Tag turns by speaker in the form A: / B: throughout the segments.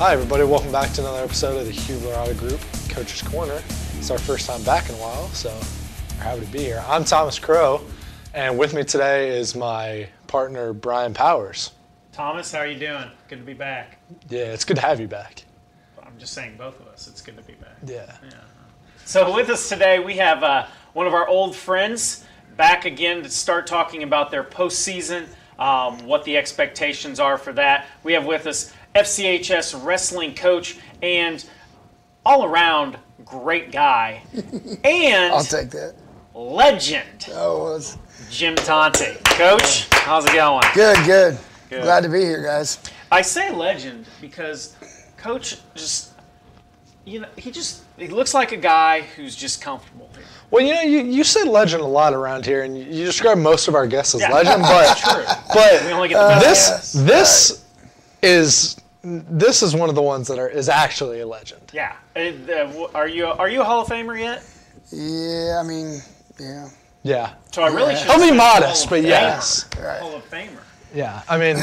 A: Hi everybody, welcome back to another episode of the Hugh Barada Group Coach's Corner. It's our first time back in a while, so we're happy to be here. I'm Thomas Crow, and with me today is my partner, Brian Powers.
B: Thomas, how are you doing? Good to be back.
A: Yeah, it's good to have you back.
B: I'm just saying, both of us, it's good to be back.
A: Yeah.
B: So with us today, we have one of our old friends back again to start talking about their postseason, what the expectations are for that. We have with us FCHS wrestling coach and all-around great guy and
C: I'll take that.
B: legend, Jim Tonti. Coach, how's it going?
C: Good. Glad to be here, guys.
B: I say legend because Coach just, he looks like a guy who's just comfortable here.
A: Well, you say legend a lot around here, and you describe most of our guests as
B: Yeah,
A: legend,
B: that's
A: but
B: true.
A: but
B: We only get the best.
A: this is one of the ones that is actually a legend.
B: Yeah. Are you a Hall of Famer yet?
C: Yeah, I mean, yeah.
A: Yeah.
B: So I really should.
A: He'll be
B: say
A: modest,
B: Hall of
A: but yes.
B: Famer.
C: Right.
B: Hall of Famer.
A: Yeah. I mean,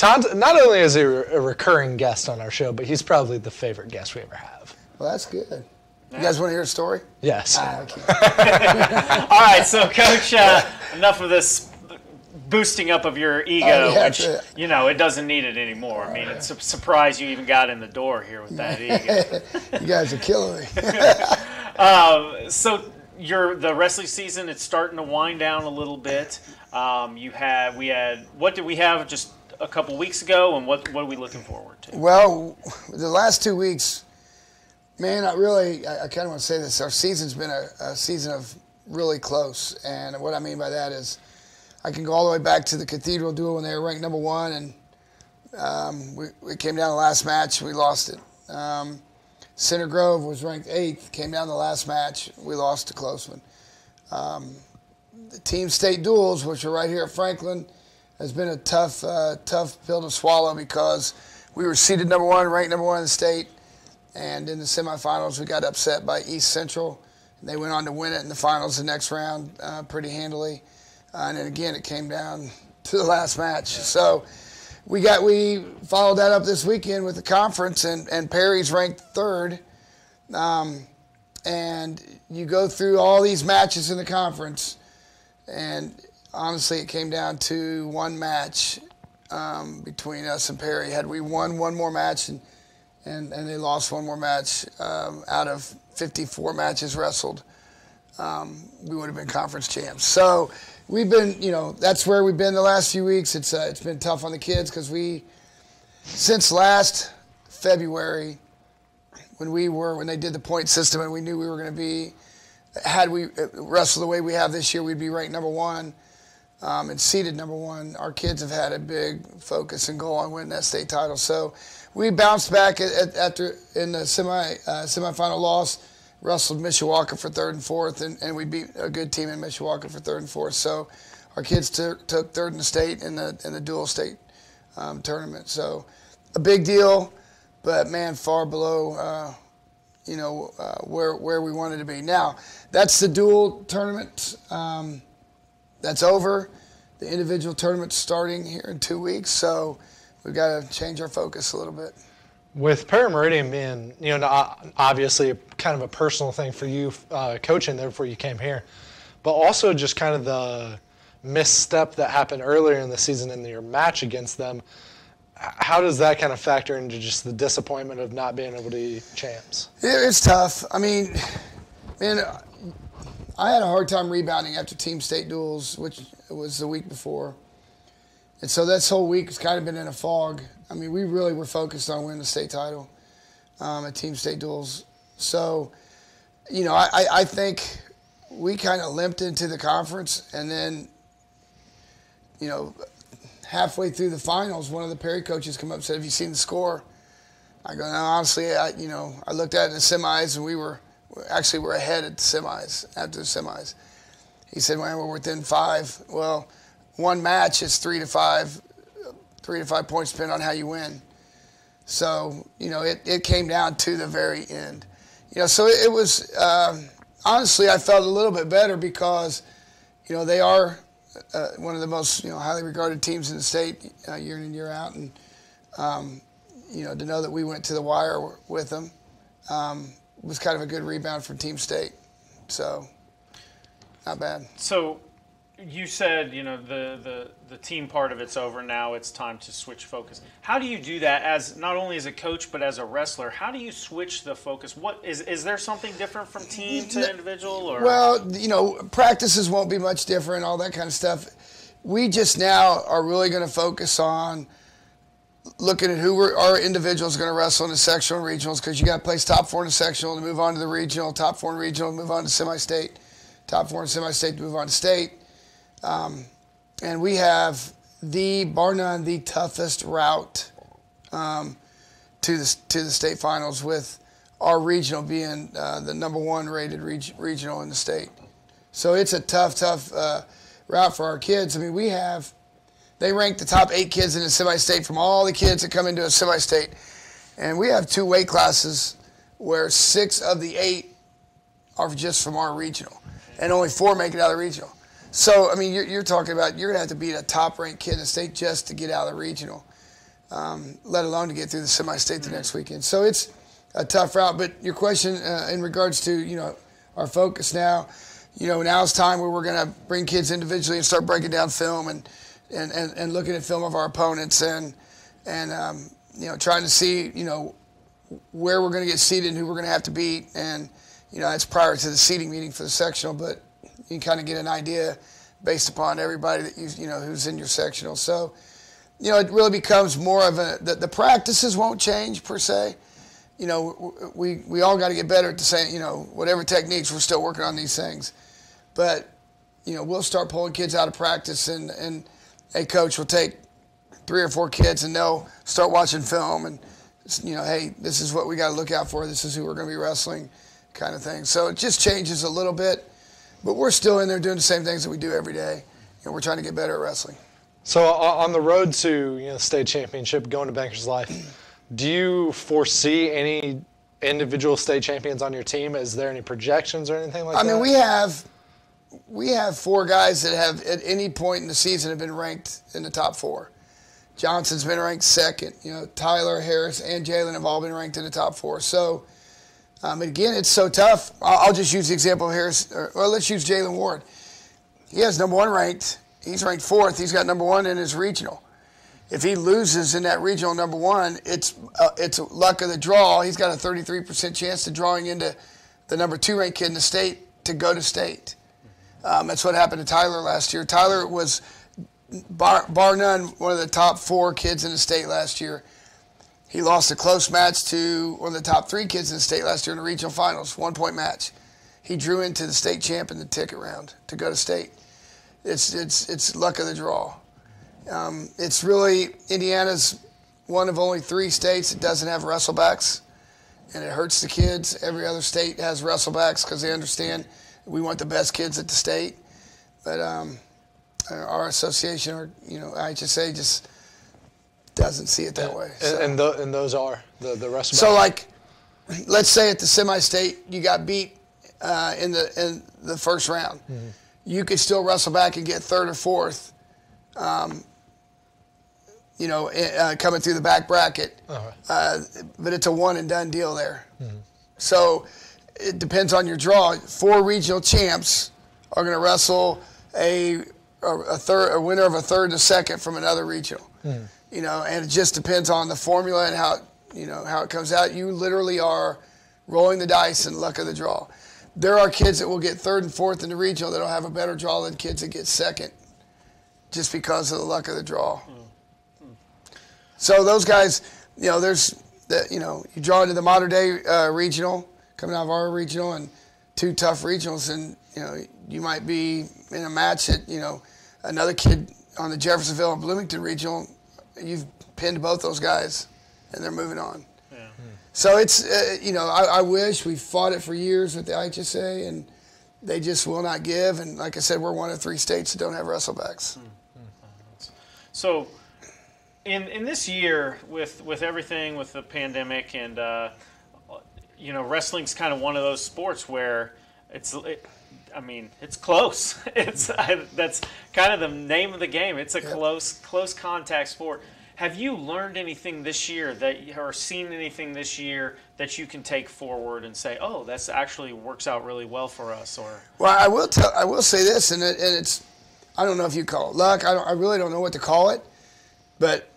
A: not only is he a recurring guest on our show, but he's probably the favorite guest we ever have.
C: Well, that's good. You guys want to hear a story?
A: Yes.
C: Okay.
B: All right, so Coach, enough of this boosting up of your ego, which it doesn't need it anymore. I mean, it's a surprise you even got in the door here with that ego.
C: You guys are killing me.
B: So the wrestling season, it's starting to wind down a little bit. What did we have just a couple weeks ago, and what are we looking forward to?
C: Well, the last 2 weeks, man, I kind of want to say this. Our season's been a season of really close, and what I mean by that is I can go all the way back to the Cathedral Duel when they were ranked number one, and we came down the last match, we lost it. Center Grove was ranked 8th, came down the last match, we lost to close one. The team state duels, which are right here at Franklin, has been a tough pill to swallow because we were seeded number one, ranked number one in the state, and in the semifinals we got upset by East Central. And they went on to win it in the finals the next round pretty handily. And then again, it came down to the last match. Yeah. So we followed that up this weekend with the conference, and Perry's ranked 3rd. And you go through all these matches in the conference, and honestly, it came down to one match between us and Perry. Had we won one more match and they lost one more match out of 54 matches wrestled, we would have been conference champs. So we've been, that's where we've been the last few weeks. It's been tough on the kids because since last February, when they did the point system and we knew we were going to be, had we wrestled the way we have this year, we'd be ranked number one and seeded number one. Our kids have had a big focus and goal on winning that state title. So we bounced back in the semifinal loss, wrestled Mishawaka for 3rd and 4th, and we beat a good team in Mishawaka for 3rd and 4th. So our kids took 3rd in the state in the dual state tournament. So a big deal, but man, far below where we wanted to be. Now that's the dual tournament. That's over. The individual tournament's starting here in 2 weeks, so we've got to change our focus a little bit.
A: With Parameridian being, obviously kind of a personal thing for you coaching there before you came here, but also just kind of the misstep that happened earlier in the season in your match against them, how does that kind of factor into just the disappointment of not being able to be champs?
C: It's tough. I mean, man, I had a hard time rebounding after team state duels, which was the week before. And so this whole week has kind of been in a fog. I mean, we really were focused on winning the state title at team state duels. So, I think we kind of limped into the conference, and then, halfway through the finals, one of the Perry coaches come up and said, "Have you seen the score?" I go, "No, honestly, I looked at it in the semis, and we're ahead at the semis, after the semis." He said, "Well, we're within 5. Well, one match is 3 to 5 points depending on how you win." So, it came down to the very end. So it was, honestly, I felt a little bit better because, they are one of the most highly regarded teams in the state year in and year out, and to know that we went to the wire with them was kind of a good rebound from Team State. So, not bad.
B: So, you said, the team part of it's over now. It's time to switch focus. How do you do that as not only as a coach but as a wrestler? How do you switch the focus? What is there something different from team to individual? Or?
C: Well, practices won't be much different, all that kind of stuff. We just now are really going to focus on looking at who our individuals are going to wrestle in the sectional and regionals, because you got to place top 4 in the sectional to move on to the regional, top 4 in regional to move on to semi-state, top 4 in semi-state to move on to state. And we have bar none, the toughest route to the state finals, with our regional being the number 1 rated regional in the state. So it's a tough route for our kids. I mean, they rank the top 8 kids in the semi-state from all the kids that come into a semi-state. And we have 2 weight classes where 6 of the 8 are just from our regional, and only 4 make it out of the regional. So, I mean, you're talking about you're going to have to beat a top-ranked kid in the state just to get out of the regional, let alone to get through the semi-state the next weekend. So it's a tough route. But your question in regards to, our focus now, now it's time where we're going to bring kids individually and start breaking down film and looking at film of our opponents and trying to see, where we're going to get seated and who we're going to have to beat. And, it's prior to the seating meeting for the sectional, but you can kind of get an idea based upon everybody that who's in your sectional. So, it really becomes more of the practices won't change per se. We all got to get better at the same, whatever techniques, we're still working on these things. But, we'll start pulling kids out of practice, and a coach will take 3 or 4 kids and they'll start watching film and, hey, this is what we got to look out for. This is who we're going to be wrestling, kind of thing. So it just changes a little bit, but we're still in there doing the same things that we do every day, and we're trying to get better at wrestling.
A: So on the road to state championship, going to Bankers Life, do you foresee any individual state champions on your team? Is there any projections or anything like that?
C: I mean, we have 4 guys that have at any point in the season have been ranked in the top 4. Johnson's been ranked 2nd. Tyler, Harris, and Jalen have all been ranked in the top 4. So, again, it's so tough. I'll just use the example of Harris. Let's use Jalen Ward. He has number 1 ranked. He's ranked 4th. He's got number 1 in his regional. If he loses in that regional number 1, it's luck of the draw. He's got a 33% chance of drawing into the number 2 ranked kid in the state to go to state. That's what happened to Tyler last year. Tyler was, bar none, one of the top 4 kids in the state last year. He lost a close match to one of the top 3 kids in the state last year in the regional finals, 1-point match. He drew into the state champ in the ticket round to go to state. It's luck of the draw. It's really, Indiana's one of only 3 states that doesn't have wrestlebacks, and it hurts the kids. Every other state has wrestlebacks because they understand we want the best kids at the state. But our association, or IHSA, just doesn't see it that way. So.
A: And those are the rest of
C: So, like, let's say at the semi-state you got beat in the first round. Mm-hmm. You could still wrestle back and get 3rd or 4th, coming through the back bracket. Uh-huh. But it's a one-and-done deal there. Mm-hmm. So it depends on your draw. 4 regional champs are going to wrestle a winner of a 3rd and a 2nd from another regional. Mm-hmm. And it just depends on the formula and how it comes out. You literally are rolling the dice and luck of the draw. There are kids that will get 3rd and 4th in the regional that'll have a better draw than kids that get 2nd, just because of the luck of the draw. Mm-hmm. So those guys, there's you draw into the modern day regional, coming out of our regional, and 2 tough regionals, and you might be in a match at another kid on the Jeffersonville and Bloomington regional. You've pinned both those guys, and they're moving on. Yeah. So it's I wish we fought it for years with the IHSA, and they just will not give. And like I said, we're one of 3 states that don't have wrestlebacks.
B: So, in this year with everything with the pandemic and wrestling's kind of one of those sports where it's close. That's kind of the name of the game. It's a close contact sport. Have you learned anything this year or seen anything this year that you can take forward and say, oh, that's actually works out really well for us? Or
C: well, I will say this, and it's, I don't know if you call it luck. I really don't know what to call it, but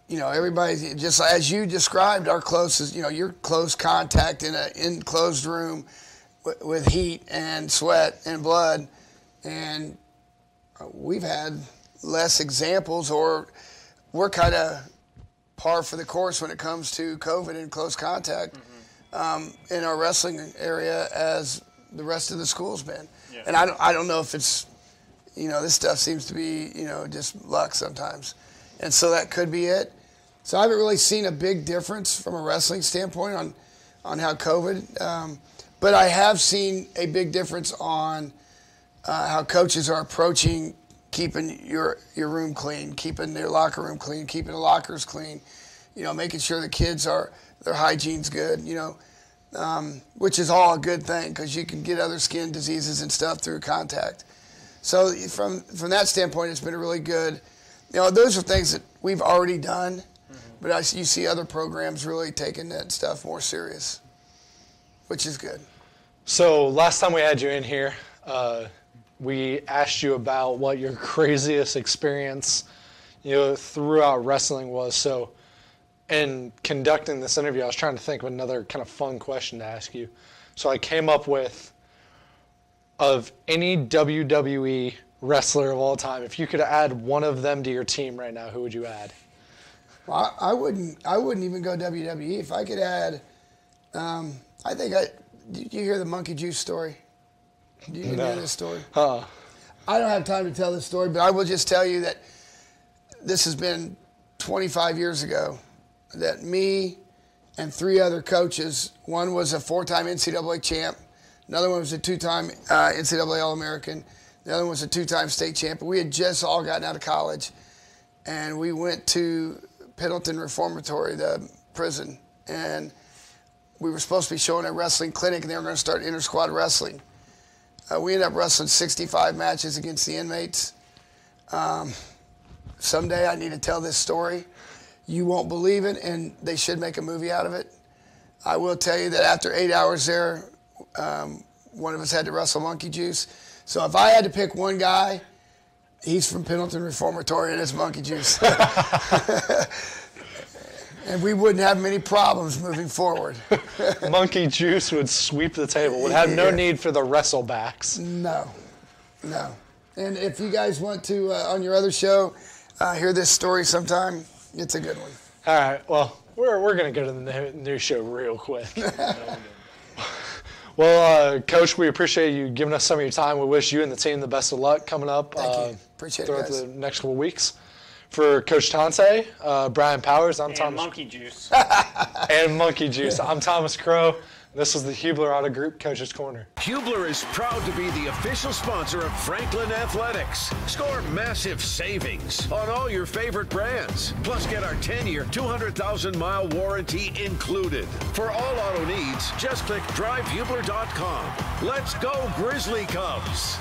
C: everybody, just as you described, our closest, your close contact in an enclosed room with heat and sweat and blood, and we've had less examples, or we're kind of par for the course when it comes to COVID and close contact in our wrestling area as the rest of the school's been. Yeah. And I don't know if it's, this stuff seems to be, just luck sometimes. And so that could be it. So I haven't really seen a big difference from a wrestling standpoint on how COVID, but I have seen a big difference on how coaches are approaching keeping your room clean, keeping their locker room clean, keeping the lockers clean, making sure the kids their hygiene's good, which is all a good thing because you can get other skin diseases and stuff through contact. So from that standpoint, it's been really good. Those are things that we've already done, but you see other programs really taking that stuff more serious, which is good.
A: So last time we had you in here, we asked you about what your craziest experience, throughout wrestling was. So in conducting this interview, I was trying to think of another kind of fun question to ask you. So I came up with, of any WWE wrestler of all time, if you could add one of them to your team right now, who would you add?
C: Well, I wouldn't even go WWE. If I could add, did you hear the Monkey Juice story? Do you hear this story? I don't have time to tell this story, but I will just tell you that this has been 25 years ago that me and 3 other coaches, one was a 4-time NCAA champ, another one was a 2-time NCAA All-American, the other one was a 2-time state champ. We had just all gotten out of college, and we went to Pendleton Reformatory, the prison, and we were supposed to be showing a wrestling clinic, and they were going to start inter-squad wrestling. We ended up wrestling 65 matches against the inmates. Someday I need to tell this story. You won't believe it, and they should make a movie out of it. I will tell you that after 8 hours there, one of us had to wrestle Monkey Juice. So if I had to pick one guy, he's from Pendleton Reformatory, and it's Monkey Juice. And we wouldn't have many problems moving forward.
A: Monkey Juice would sweep the table, would have no need for the wrestlebacks.
C: No. And if you guys want to, on your other show, hear this story sometime, it's a good one.
A: All right, well, we're going to go to the new show real quick. Well, Coach, we appreciate you giving us some of your time. We wish you and the team the best of luck coming up.
C: Thank you. Appreciate it,
A: throughout
C: guys.
A: the next couple weeks. For Coach Tante, Brian Powers, I'm Thomas.
B: Monkey Juice.
A: And Monkey Juice. I'm Thomas Crow. This was the Hubler Auto Group Coach's Corner.
D: Hubler is proud to be the official sponsor of Franklin Athletics. Score massive savings on all your favorite brands. Plus, get our 10-year, 200,000-mile warranty included. For all auto needs, just click drivehubler.com. Let's go, Grizzly Cubs.